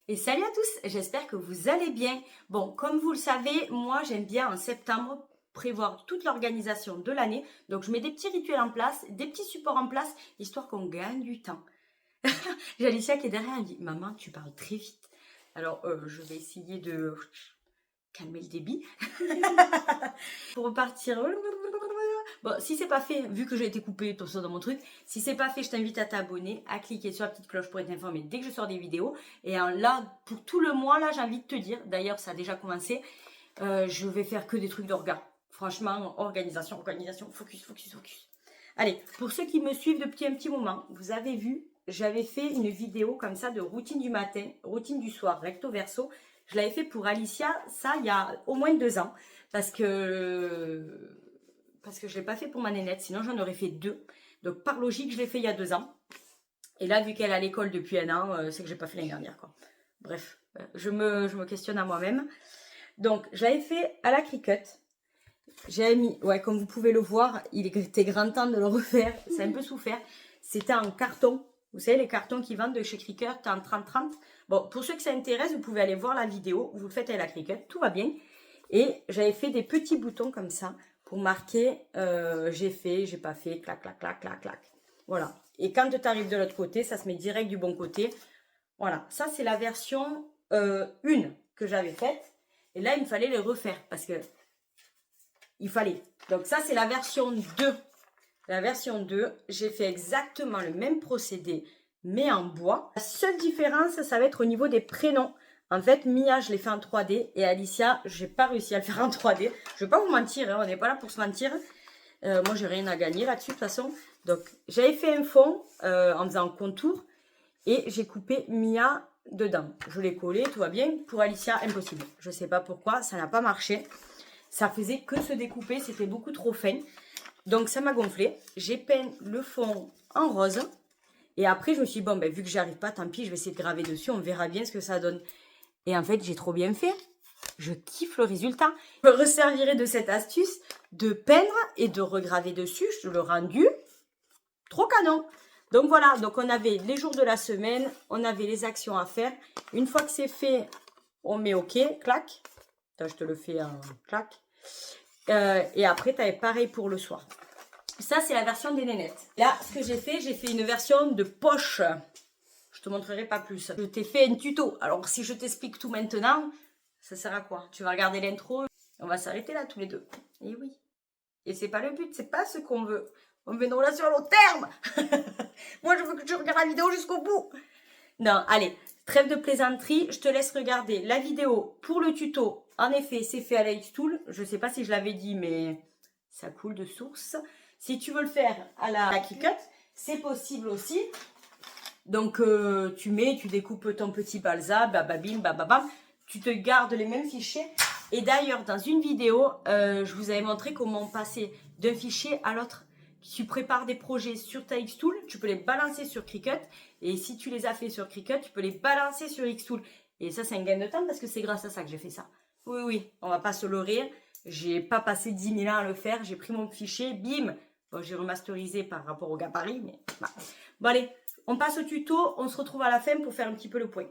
Et salut à tous, j'espère que vous allez bien. Bon, comme vous le savez, moi j'aime bien en septembre prévoir toute l'organisation de l'année. Donc je mets des petits rituels en place, des petits supports en place, histoire qu'on gagne du temps. J'ai Alicia qui est derrière, elle me dit, maman, tu parles très vite. Alors je vais essayer de calmer le débit pour repartir. Bon, si c'est pas fait, vu que j'ai été coupée tout ça dans mon truc, si c'est pas fait, je t'invite à t'abonner, à cliquer sur la petite cloche pour être informé dès que je sors des vidéos. Et là, pour tout le mois, là, j'ai envie de te dire, d'ailleurs, ça a déjà commencé, je vais faire que des trucs d'orga. Franchement, organisation, focus, focus, focus. Allez, pour ceux qui me suivent depuis un petit moment, vous avez vu, j'avais fait une vidéo comme ça de routine du matin, routine du soir, recto verso. Je l'avais fait pour Alicia, ça, il y a au moins 2 ans, parce que je ne l'ai pas fait pour ma nénette, sinon j'en aurais fait 2. Donc par logique, je l'ai fait il y a 2 ans. Et là, vu qu'elle est à l'école depuis 1 an, c'est que je n'ai pas fait l'année dernière, quoi. Bref, je me questionne à moi-même. Donc, je l'avais fait à la Cricut. J'ai mis, ouais, comme vous pouvez le voir, il était grand temps de le refaire. C'est un peu souffert. C'était en carton. Vous savez, les cartons qui vendent de chez Cricut en 30-30. Bon, pour ceux que ça intéresse, vous pouvez aller voir la vidéo. Vous le faites à la Cricut, tout va bien. Et j'avais fait des petits boutons comme ça pour marquer j'ai fait, j'ai pas fait, clac, clac, clac, clac, clac. Voilà. Et quand tu arrives de l'autre côté, ça se met direct du bon côté. Voilà. Ça, c'est la version 1 que j'avais faite. Et là, il me fallait les refaire parce que il fallait. Donc ça, c'est la version 2. La version 2, j'ai fait exactement le même procédé, mais en bois. La seule différence, ça va être au niveau des prénoms. En fait, Mia, je l'ai fait en 3D et Alicia, j'ai pas réussi à le faire en 3D. Je vais pas vous mentir, hein, on n'est pas là pour se mentir. Moi, j'ai rien à gagner là-dessus, de toute façon. Donc, j'avais fait un fond en faisant contour et j'ai coupé Mia dedans. Je l'ai collé, tout va bien. Pour Alicia, impossible. Je sais pas pourquoi, ça n'a pas marché. Ça faisait que se découper, c'était beaucoup trop fin. Donc ça m'a gonflé. J'ai peint le fond en rose. Et après, je me suis dit, bon, ben, vu que j'y arrive pas, tant pis, je vais essayer de graver dessus. On verra bien ce que ça donne. Et en fait, j'ai trop bien fait. Je kiffe le résultat. Je me resservirai de cette astuce de peindre et de regraver dessus. Je le rendu trop canon. Donc voilà, donc on avait les jours de la semaine, on avait les actions à faire. Une fois que c'est fait, on met OK, clac. Là, je te le fais en clac. Et après, tu avais pareil pour le soir. Ça, c'est la version des nénettes. Là, ce que j'ai fait une version de poche. Je te montrerai pas plus. Je t'ai fait un tuto. Alors, si je t'explique tout maintenant, ça sert à quoi? Tu vas regarder l'intro. On va s'arrêter là tous les deux. Et oui. Et c'est pas le but, c'est pas ce qu'on veut. On veut une relation à long terme. Moi, je veux que tu regardes la vidéo jusqu'au bout. Non, allez, trêve de plaisanterie. Je te laisse regarder la vidéo pour le tuto. En effet, c'est fait à la Xtool. Je sais pas si je l'avais dit, mais ça coule de source. Si tu veux le faire à la Cricut, c'est possible aussi. Donc, tu découpes ton petit balsa, bababim, bababam. Tu te gardes les mêmes fichiers. Et d'ailleurs, dans une vidéo, je vous avais montré comment passer d'un fichier à l'autre. Tu prépares des projets sur ta Xtool, tu peux les balancer sur Cricut. Et si tu les as fait sur Cricut, tu peux les balancer sur Xtool. Et ça, c'est un gain de temps parce que c'est grâce à ça que j'ai fait ça. Oui, oui, on va pas se leurrer. J'ai pas passé 10 000 ans à le faire. J'ai pris mon fichier, bim. Bon, j'ai remasterisé par rapport au gabarit, mais bah. Bon, allez, on passe au tuto. On se retrouve à la fin pour faire un petit peu le point.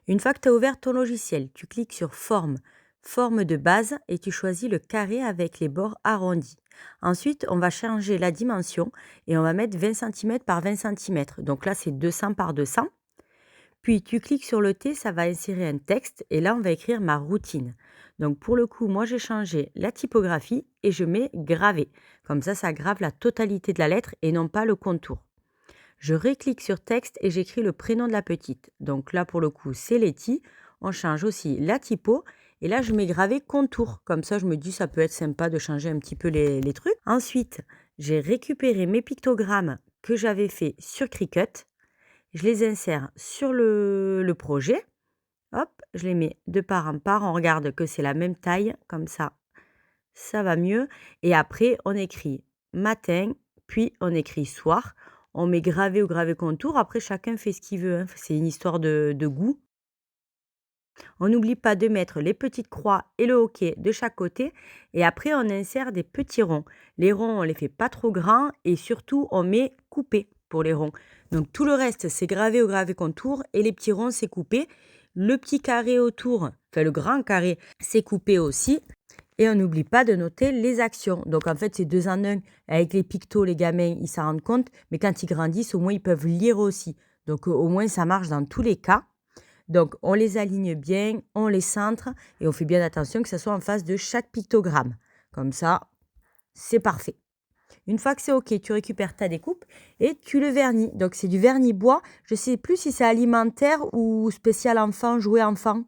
Une fois que tu as ouvert ton logiciel, tu cliques sur Forme, Forme de base et tu choisis le carré avec les bords arrondis. Ensuite, on va changer la dimension et on va mettre 20 cm par 20 cm. Donc là, c'est 200 par 200. Puis tu cliques sur le T, ça va insérer un texte et là, on va écrire ma routine. Donc pour le coup, moi, j'ai changé la typographie et je mets gravé. Comme ça grave la totalité de la lettre et non pas le contour. Je reclique sur texte et j'écris le prénom de la petite. Donc là, pour le coup, c'est Letty. On change aussi la typo. Et là, je mets gravé contour. Comme ça, je me dis, ça peut être sympa de changer un petit peu les trucs. Ensuite, j'ai récupéré mes pictogrammes que j'avais fait sur Cricut. Je les insère sur le projet. Hop, je les mets de part en part. On regarde que c'est la même taille. Comme ça va mieux. Et après, on écrit matin, puis on écrit soir. On met gravé ou gravé contour. Après, chacun fait ce qu'il veut, hein. C'est une histoire de goût. On n'oublie pas de mettre les petites croix et le hockey de chaque côté. Et après, on insère des petits ronds. Les ronds, on les fait pas trop grands. Et surtout, on met coupé pour les ronds. Donc tout le reste, c'est gravé au gravé contour et les petits ronds, c'est coupé. Le petit carré autour, enfin le grand carré, c'est coupé aussi. Et on n'oublie pas de noter les actions. Donc en fait, c'est 2 en 1. Avec les pictos, les gamins, ils s'en rendent compte. Mais quand ils grandissent, au moins, ils peuvent lire aussi. Donc au moins, ça marche dans tous les cas. Donc on les aligne bien, on les centre et on fait bien attention que ça soit en face de chaque pictogramme. Comme ça, c'est parfait. Une fois que c'est OK, tu récupères ta découpe et tu le vernis. Donc c'est du vernis bois. Je ne sais plus si c'est alimentaire ou spécial enfant, jouet enfant.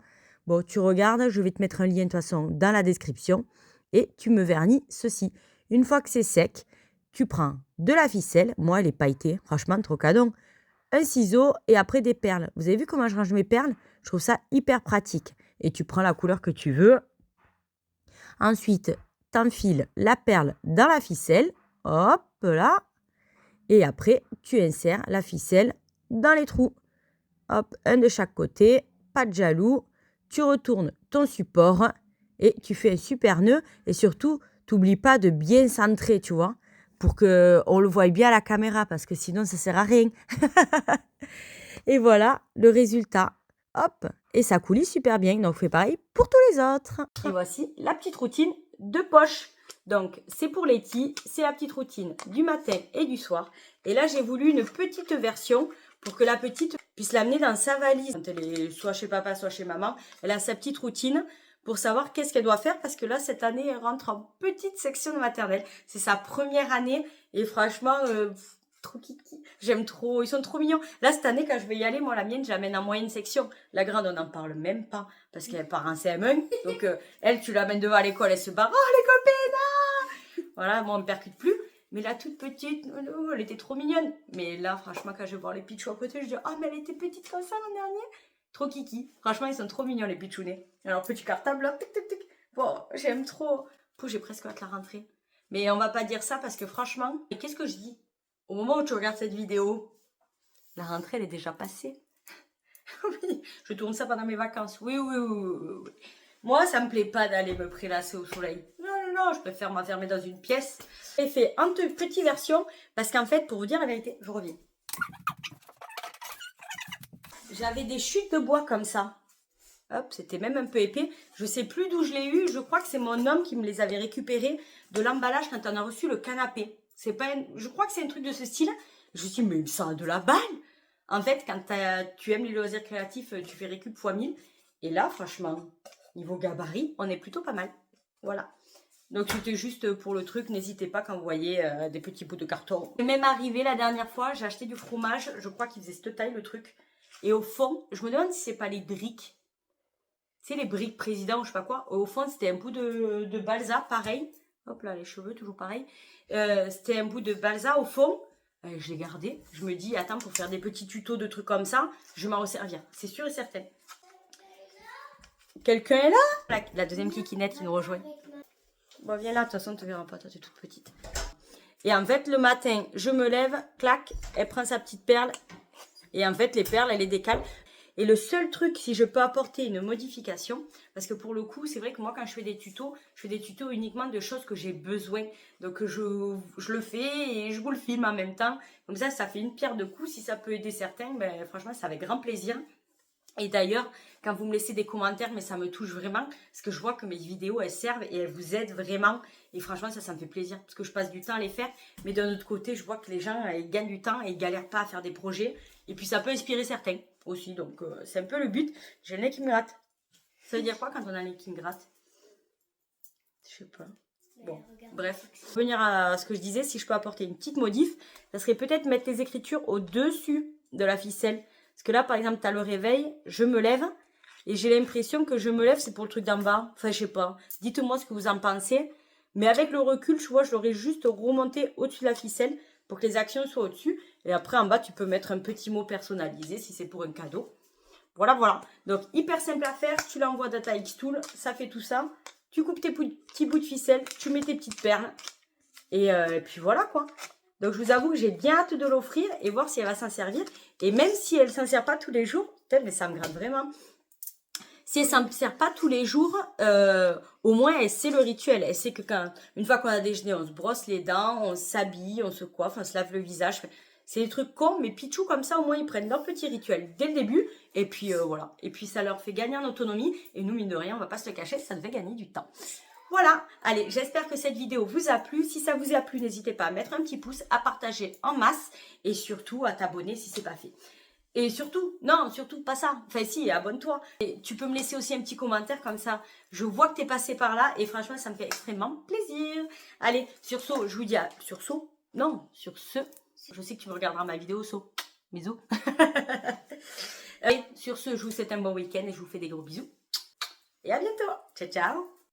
Bon, tu regardes, je vais te mettre un lien de toute façon dans la description et tu me vernis ceci. Une fois que c'est sec, tu prends de la ficelle. Moi, elle est pailletée, franchement, trop cadeau. Un ciseau et après des perles. Vous avez vu comment je range mes perles? Je trouve ça hyper pratique. Et tu prends la couleur que tu veux. Ensuite, t'enfiles la perle dans la ficelle. Hop là. Et après, tu insères la ficelle dans les trous. Hop, un de chaque côté. Pas de jaloux. Tu retournes ton support et tu fais un super nœud. Et surtout, t'oublies pas de bien centrer, tu vois, pour qu'on le voie bien à la caméra, parce que sinon, ça sert à rien. Et voilà le résultat. Hop, et ça coulisse super bien. Donc, fais pareil pour tous les autres. Et voici la petite routine de poche. Donc, c'est pour Letty, c'est la petite routine du matin et du soir. Et là, j'ai voulu une petite version pour que la petite puisse l'amener dans sa valise. Quand elle est soit chez papa, soit chez maman, elle a sa petite routine pour savoir qu'est-ce qu'elle doit faire parce que là, cette année, elle rentre en petite section de maternelle. C'est sa première année et franchement, trop kiki. J'aime trop, ils sont trop mignons. Là, cette année, quand je vais y aller, moi, la mienne, je l'amène en moyenne section. La grande, on n'en parle même pas parce qu'elle part en CM1. Donc, elle, tu l'amènes devant à l'école, elle se barre. Oh, les copines! Voilà, moi, on me percute plus. Mais la toute petite, elle était trop mignonne. Mais là, franchement, quand je vais voir les pitchous à côté, je dis, oh, mais elle était petite comme ça l'an dernier. Trop kiki. Franchement, ils sont trop mignons, les pitchounets. Alors, petit cartable, là, tic, tic, tic. Bon, j'aime trop. J'ai presque hâte de la rentrée. Mais on va pas dire ça parce que franchement, et qu'est-ce que je dis? Au moment où tu regardes cette vidéo, la rentrée, elle est déjà passée. Oui, je tourne ça pendant mes vacances. Oui, oui, oui, oui, oui. Moi, ça me plaît pas d'aller me prélasser au soleil. Non, non, non, je préfère m'enfermer dans une pièce. J'ai fait en petite version parce qu'en fait, pour vous dire la vérité, je reviens. J'avais des chutes de bois comme ça. Hop, c'était même un peu épais. Je sais plus d'où je l'ai eu. Je crois que c'est mon homme qui me les avait récupérés de l'emballage quand on a reçu le canapé. C'est pas je crois que c'est un truc de ce style. Je me suis dit, mais ça a de la balle. En fait, quand tu aimes les loisirs créatifs, tu fais récup x 1000. Et là, franchement, niveau gabarit, on est plutôt pas mal. Voilà. Donc, c'était juste pour le truc. N'hésitez pas quand vous voyez des petits bouts de carton. C'est même arrivé la dernière fois, j'ai acheté du fromage. Je crois qu'il faisait cette taille, le truc. Et au fond, je me demande si c'est pas les briques. C'est les briques président ou je sais pas quoi. Au fond, c'était un bout de balsa, pareil. Hop là, les cheveux, toujours pareil. C'était un bout de balsa au fond. Je l'ai gardé. Je me dis, attends, pour faire des petits tutos de trucs comme ça, je vais m'en resservir. C'est sûr et certain. Quelqu'un est là? La deuxième kikinette qui nous rejoint. Bon, viens là, de toute façon, tu ne verras pas, toi, tu es toute petite. Et en fait, le matin, je me lève, clac, elle prend sa petite perle. Et en fait, les perles, elle les décale. Et le seul truc, si je peux apporter une modification, parce que pour le coup, c'est vrai que moi, quand je fais des tutos uniquement de choses que j'ai besoin. Donc, je le fais et je vous le filme en même temps. Comme ça fait une pierre de coups. Si ça peut aider certains, ben, franchement, c'est avec grand plaisir. Et d'ailleurs, quand vous me laissez des commentaires, mais ça me touche vraiment, parce que je vois que mes vidéos, elles servent et elles vous aident vraiment. Et franchement, ça me fait plaisir, parce que je passe du temps à les faire. Mais d'un autre côté, je vois que les gens, ils gagnent du temps et ils galèrent pas à faire des projets. Et puis, ça peut inspirer certains aussi. Donc, c'est un peu le but. J'ai le nez qui me gratte. Ça veut dire quoi quand on a le nez qui me gratte? Je sais pas. Bon, bref. Pour revenir à ce que je disais, si je peux apporter une petite modif, ça serait peut-être mettre les écritures au-dessus de la ficelle. Parce que là, par exemple, tu as le réveil, je me lève, et j'ai l'impression que je me lève, c'est pour le truc d'en bas. Enfin, je sais pas. Dites-moi ce que vous en pensez. Mais avec le recul, tu vois, je l'aurais juste remonté au-dessus de la ficelle pour que les actions soient au-dessus. Et après, en bas, tu peux mettre un petit mot personnalisé si c'est pour un cadeau. Voilà, voilà. Donc, hyper simple à faire. Tu l'envoies Data Xtool, ça fait tout ça. Tu coupes tes petits bouts de ficelle, tu mets tes petites perles. Et puis voilà, quoi. Donc, je vous avoue que j'ai bien hâte de l'offrir et voir si elle va s'en servir. Et même si elle ne s'en sert pas tous les jours, putain, mais ça me gratte vraiment. Si elle ne s'en sert pas tous les jours, au moins, elle sait le rituel. Elle sait que une fois qu'on a déjeuné, on se brosse les dents, on s'habille, on se coiffe, on se lave le visage. C'est des trucs cons, mais Pichou, comme ça, au moins, ils prennent leur petit rituel dès le début. Et puis, voilà. Et puis, ça leur fait gagner en autonomie. Et nous, mine de rien, on va pas se le cacher, ça devait gagner du temps. Voilà, allez, j'espère que cette vidéo vous a plu. Si ça vous a plu, n'hésitez pas à mettre un petit pouce, à partager en masse et surtout à t'abonner si c'est pas fait. Et surtout, non, surtout pas ça. Enfin si, abonne-toi. Et tu peux me laisser aussi un petit commentaire comme ça. Je vois que t'es passé par là et franchement, ça me fait extrêmement plaisir. Allez, sur ce, je vous dis sur ce. Non, sur ce. Je sais que tu me regarderas ma vidéo, So. Bisous. Allez, sur ce, je vous souhaite un bon week-end et je vous fais des gros bisous. Et à bientôt. Ciao, ciao.